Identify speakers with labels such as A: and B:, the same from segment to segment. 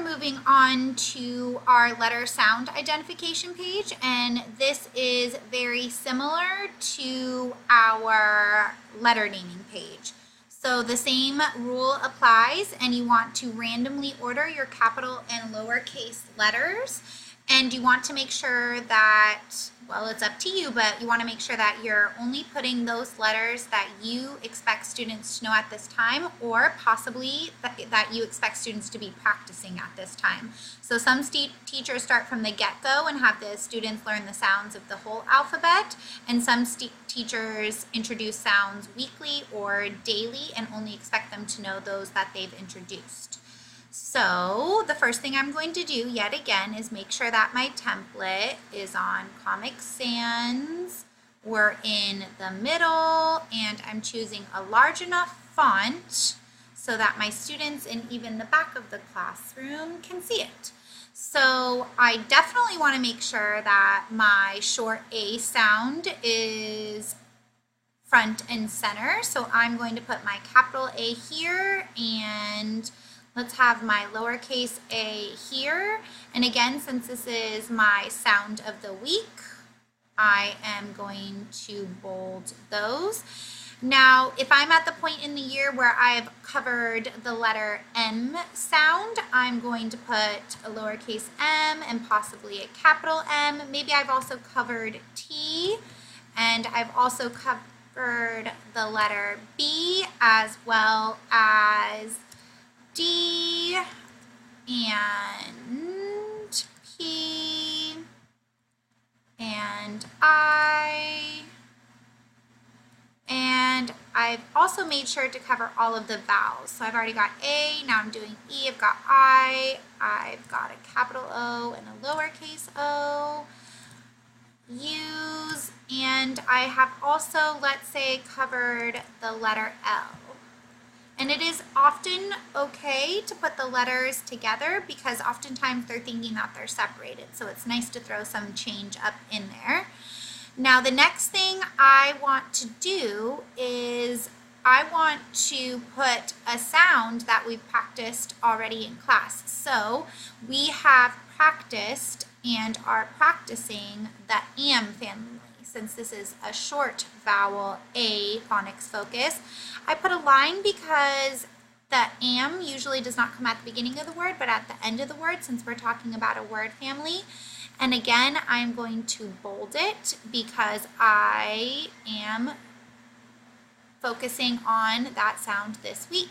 A: moving on to our letter sound identification page, and this is very similar to our letter naming page. So the same rule applies, and you want to randomly order your capital and lowercase letters, and you want to make sure that, well, it's up to you, but you want to make sure that you're only putting those letters that you expect students to know at this time, or possibly that you expect students to be practicing at this time. So some teachers start from the get-go and have the students learn the sounds of the whole alphabet, and some teachers introduce sounds weekly or daily and only expect them to know those that they've introduced. So the first thing I'm going to do yet again is make sure that my template is on Comic Sans. We're in the middle, and I'm choosing a large enough font so that my students in even the back of the classroom can see it. So I definitely want to make sure that my short A sound is front and center. So I'm going to put my capital A here, and let's have my lowercase a here. And again, since this is my sound of the week, I am going to bold those. Now, if I'm at the point in the year where I've covered the letter M sound, I'm going to put a lowercase m and possibly a capital M. Maybe I've also covered T, and I've also covered the letter B as well as D and P and I, and I've also made sure to cover all of the vowels. So I've already got A, now I'm doing E, I've got I, I've got a capital O and a lowercase o, U's, and I have also, let's say, covered the letter L. And it is often okay to put the letters together because oftentimes they're thinking that they're separated. So it's nice to throw some change up in there. Now the next thing I want to do is I want to put a sound that we've practiced already in class. So we have practiced and are practicing the AM family. Since this is a short vowel A phonics focus, I put a line because the am usually does not come at the beginning of the word, but at the end of the word, since we're talking about a word family. And again, I'm going to bold it because I am focusing on that sound this week.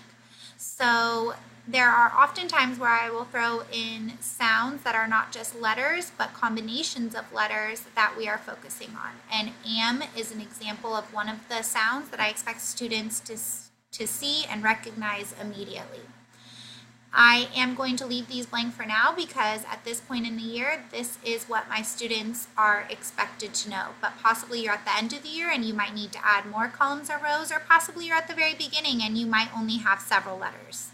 A: So there are often times where I will throw in sounds that are not just letters, but combinations of letters that we are focusing on. And am is an example of one of the sounds that I expect students to see and recognize immediately. I am going to leave these blank for now because at this point in the year, this is what my students are expected to know. But possibly you're at the end of the year and you might need to add more columns or rows, or possibly you're at the very beginning and you might only have several letters.